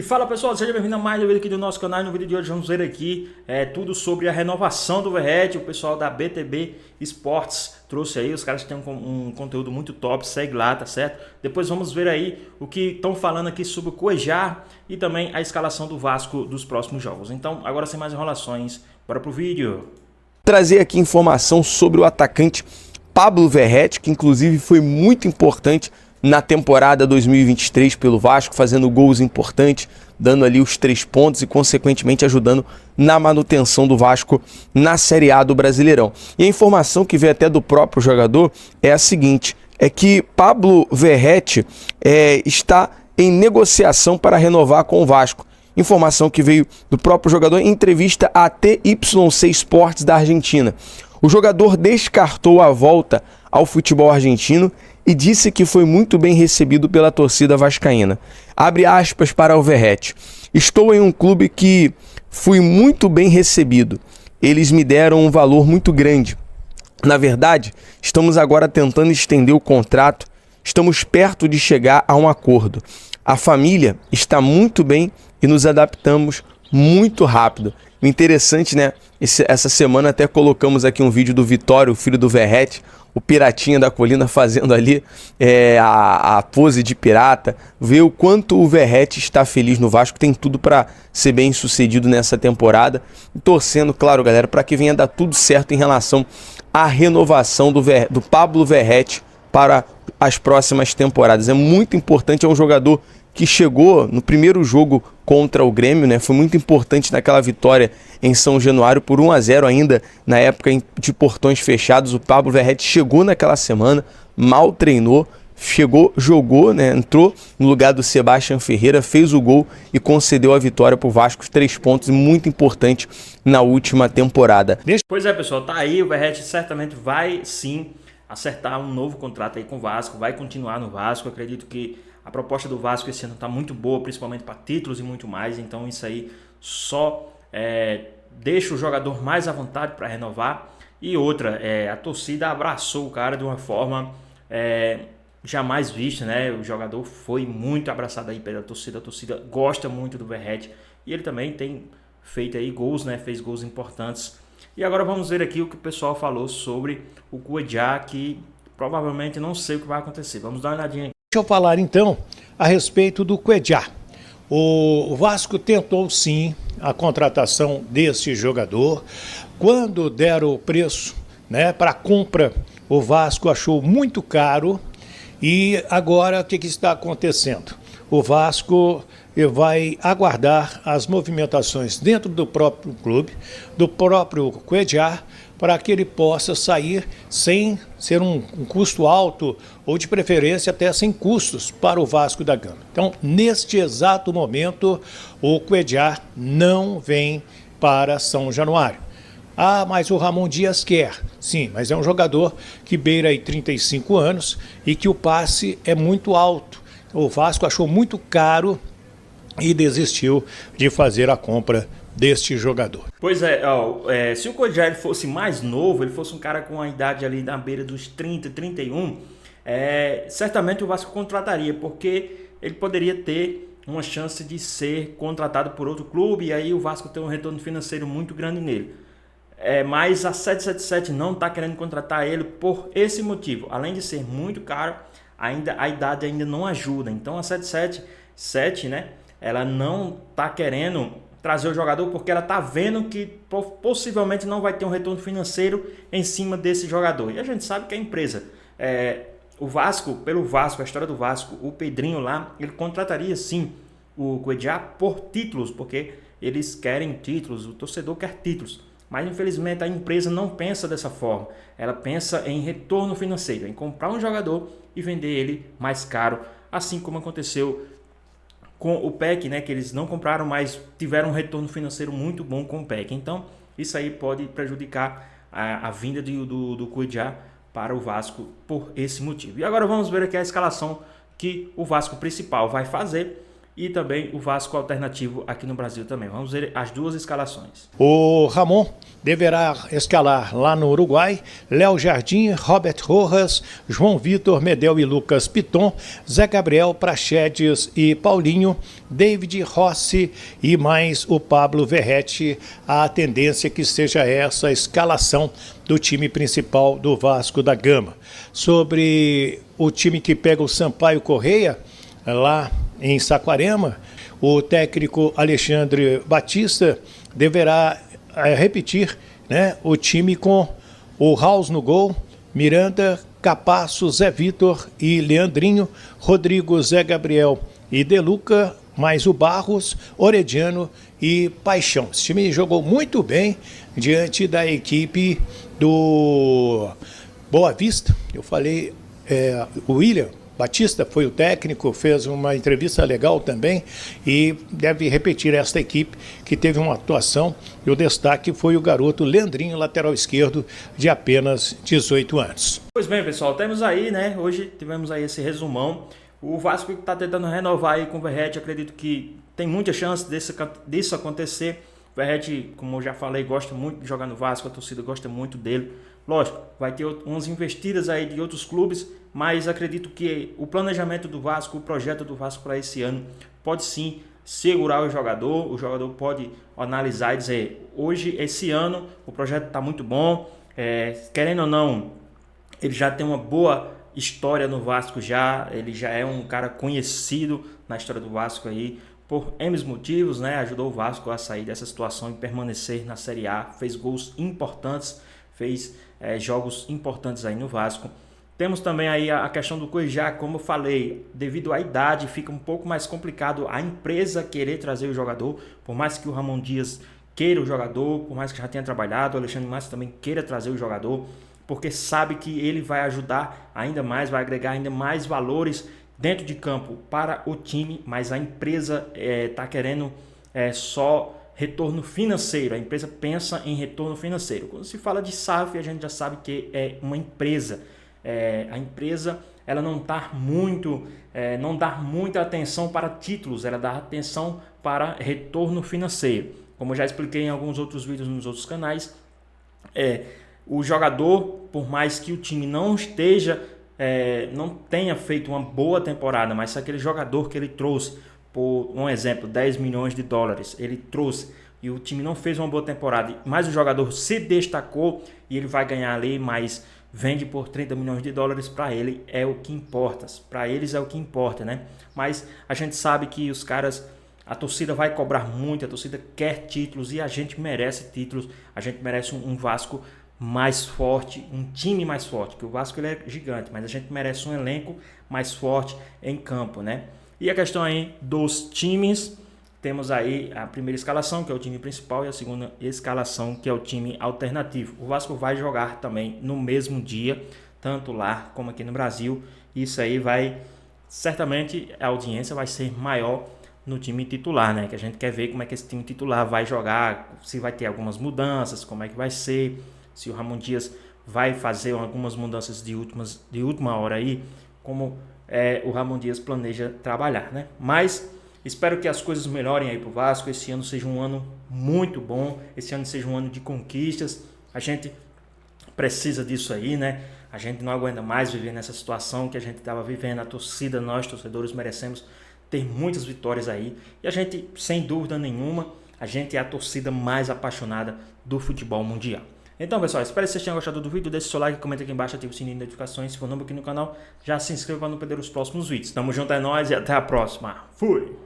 E fala pessoal, seja bem-vindo a mais um vídeo aqui do nosso canal. E no vídeo de hoje vamos ver aqui tudo sobre a renovação do Verratti. O pessoal da BTB Esportes trouxe aí, os caras têm um conteúdo muito top, segue lá, tá certo? Depois vamos ver aí o que estão falando aqui sobre o Cuéllar e também a escalação do Vasco dos próximos jogos. Então, agora sem mais enrolações, bora pro vídeo. Trazer aqui informação sobre o atacante Pablo Verratti, que inclusive foi muito importante na temporada 2023 pelo Vasco, fazendo gols importantes, dando ali os 3 pontos e consequentemente ajudando na manutenção do Vasco na Série A do Brasileirão. E a informação que veio até do próprio jogador é a seguinte, é que Pablo Verratti está em negociação para renovar com o Vasco. Informação que veio do próprio jogador em entrevista à TYC Sports da Argentina. O jogador descartou a volta ao futebol argentino e disse que foi muito bem recebido pela torcida vascaína. Abre aspas para o Verratti. Estou em um clube que fui muito bem recebido. Eles me deram um valor muito grande. Na verdade, estamos agora tentando estender o contrato. Estamos perto de chegar a um acordo. A família está muito bem e nos adaptamos muito rápido. O interessante, né? Essa semana até colocamos aqui um vídeo do Vitório, o filho do Verratti, o piratinha da colina, fazendo ali a pose de pirata. Ver o quanto o Verratti está feliz no Vasco, tem tudo para ser bem sucedido nessa temporada. E torcendo, claro, galera, para que venha dar tudo certo em relação à renovação do Pablo Verratti para as próximas temporadas. É muito importante, é um jogador que chegou no primeiro jogo contra o Grêmio, né? Foi muito importante naquela vitória em São Januário por 1-0 ainda, na época de portões fechados. O Pablo Verratti chegou naquela semana, mal treinou, chegou, jogou, né? Entrou no lugar do Sebastião Ferreira, fez o gol e concedeu a vitória para o Vasco, 3 pontos, muito importante na última temporada. Pois é, pessoal, tá aí, o Verratti certamente vai sim acertar um novo contrato aí com o Vasco, vai continuar no Vasco. Eu acredito que a proposta do Vasco esse ano está muito boa, principalmente para títulos e muito mais. Então isso aí só deixa o jogador mais à vontade para renovar. E outra, a torcida abraçou o cara de uma forma jamais vista, né? O jogador foi muito abraçado aí pela torcida. A torcida gosta muito do Verratti. E ele também tem feito aí gols, né? Fez gols importantes. E agora vamos ver aqui o que o pessoal falou sobre o Cuéllar, que provavelmente não sei o que vai acontecer. Vamos dar uma olhadinha aqui. Deixa eu falar então a respeito do Cuéllar. O Vasco tentou sim a contratação desse jogador. Quando deram o preço, né, para a compra, o Vasco achou muito caro. E agora o que está acontecendo? O Vasco vai aguardar as movimentações dentro do próprio clube, do próprio Cuéllar, para que ele possa sair sem ser um custo alto ou de preferência até sem custos para o Vasco da Gama. Então, neste exato momento, o Cuéllar não vem para São Januário. Ah, mas o Ramon Dias quer. Sim, mas é um jogador que beira aí 35 anos e que o passe é muito alto. O Vasco achou muito caro e desistiu de fazer a compra deste jogador. Pois se o Cuéllar fosse mais novo, ele fosse um cara com a idade ali na beira dos 30, 31, certamente o Vasco contrataria, porque ele poderia ter uma chance de ser contratado por outro clube e aí o Vasco tem um retorno financeiro muito grande nele. Mas a 777 não está querendo contratar ele por esse motivo. Além de ser muito caro, a idade ainda não ajuda. Então a 777, né, ela não está querendo trazer o jogador porque ela está vendo que possivelmente não vai ter um retorno financeiro em cima desse jogador. E a gente sabe que a empresa, o Vasco, pelo Vasco, a história do Vasco, o Pedrinho lá, ele contrataria sim o Cuéllar por títulos, porque eles querem títulos, o torcedor quer títulos. Mas infelizmente a empresa não pensa dessa forma. Ela pensa em retorno financeiro, em comprar um jogador e vender ele mais caro, assim como aconteceu com o PEC, né, que eles não compraram, mas tiveram um retorno financeiro muito bom com o PEC. Então, isso aí pode prejudicar a vinda do Cuéllar para o Vasco por esse motivo. E agora vamos ver aqui a escalação que o Vasco principal vai fazer. e também o Vasco alternativo aqui no Brasil também. Vamos ver as duas escalações. O Ramon deverá escalar lá no Uruguai Léo Jardim, Robert Rojas, João Vitor, Medel e Lucas Piton, Zé Gabriel, Praxedes e Paulinho, David Rossi e mais o Pablo Verrete. A tendência é que seja essa a escalação do time principal do Vasco da Gama. Sobre o time que pega o Sampaio Correia, lá em Saquarema, o técnico Alexandre Batista deverá repetir, né, o time com o Raus no gol, Miranda, Capasso, Zé Vitor e Leandrinho, Rodrigo, Zé Gabriel e Deluca, mais o Barros, Orediano e Paixão. Esse time jogou muito bem diante da equipe do Boa Vista. Eu falei, o William Batista foi o técnico, fez uma entrevista legal também e deve repetir esta equipe que teve uma atuação, e o destaque foi o garoto Leandrinho, lateral esquerdo, de apenas 18 anos. Pois bem, pessoal, temos aí, né, hoje tivemos aí esse resumão. O Vasco está tentando renovar aí com o Verrete, acredito que tem muita chance disso acontecer. O Verrete, como eu já falei, gosta muito de jogar no Vasco, a torcida gosta muito dele. Lógico, vai ter umas investidas aí de outros clubes, mas acredito que o planejamento do Vasco, o projeto do Vasco para esse ano, pode sim segurar o jogador pode analisar e dizer, hoje, esse ano, o projeto está muito bom, querendo ou não, ele já tem uma boa história no Vasco ele já é um cara conhecido na história do Vasco aí, por N motivos, né? Ajudou o Vasco a sair dessa situação e permanecer na Série A, fez gols importantes, fez jogos importantes aí no Vasco. Temos também aí a questão do Cuejá, como eu falei, devido à idade fica um pouco mais complicado a empresa querer trazer o jogador, por mais que o Ramon Dias queira o jogador, por mais que já tenha trabalhado, o Alexandre Matos também queira trazer o jogador, porque sabe que ele vai ajudar ainda mais, vai agregar ainda mais valores dentro de campo para o time, mas a empresa está querendo só retorno financeiro. A empresa pensa em retorno financeiro. Quando se fala de SAF, a gente já sabe que é uma empresa. A empresa ela não dá muita atenção para títulos, ela dá atenção para retorno financeiro. Como eu já expliquei em alguns outros vídeos nos outros canais, o jogador, por mais que o time não tenha feito uma boa temporada, mas se aquele jogador que ele trouxe, por um exemplo, 10 milhões de dólares, ele trouxe e o time não fez uma boa temporada, mas o jogador se destacou e ele vai ganhar ali, mas vende por 30 milhões de dólares, para ele é o que importa, para eles é o que importa, né? Mas a gente sabe que os caras, a torcida vai cobrar muito, a torcida quer títulos e a gente merece títulos, a gente merece um Vasco mais forte, um time mais forte, que o Vasco ele é gigante, mas a gente merece um elenco mais forte em campo, né? E a questão aí dos times, temos aí a primeira escalação, que é o time principal, e a segunda escalação, que é o time alternativo. O Vasco vai jogar também no mesmo dia, tanto lá como aqui no Brasil. Isso aí certamente a audiência vai ser maior no time titular, né? Que a gente quer ver como é que esse time titular vai jogar, se vai ter algumas mudanças, como é que vai ser, se o Ramon Dias vai fazer algumas mudanças de última hora aí, como o Ramon Dias planeja trabalhar, né? Mas espero que as coisas melhorem aí pro Vasco, esse ano seja um ano muito bom, esse ano seja um ano de conquistas, a gente precisa disso aí, né? A gente não aguenta mais viver nessa situação que a gente estava vivendo, a torcida, nós torcedores merecemos ter muitas vitórias aí, e a gente, sem dúvida nenhuma, a gente é a torcida mais apaixonada do futebol mundial. Então, pessoal, espero que vocês tenham gostado do vídeo. Deixe seu like, comenta aqui embaixo, ative o sininho de notificações. Se for novo aqui no canal, já se inscreva para não perder os próximos vídeos. Tamo junto, é nóis e até a próxima. Fui!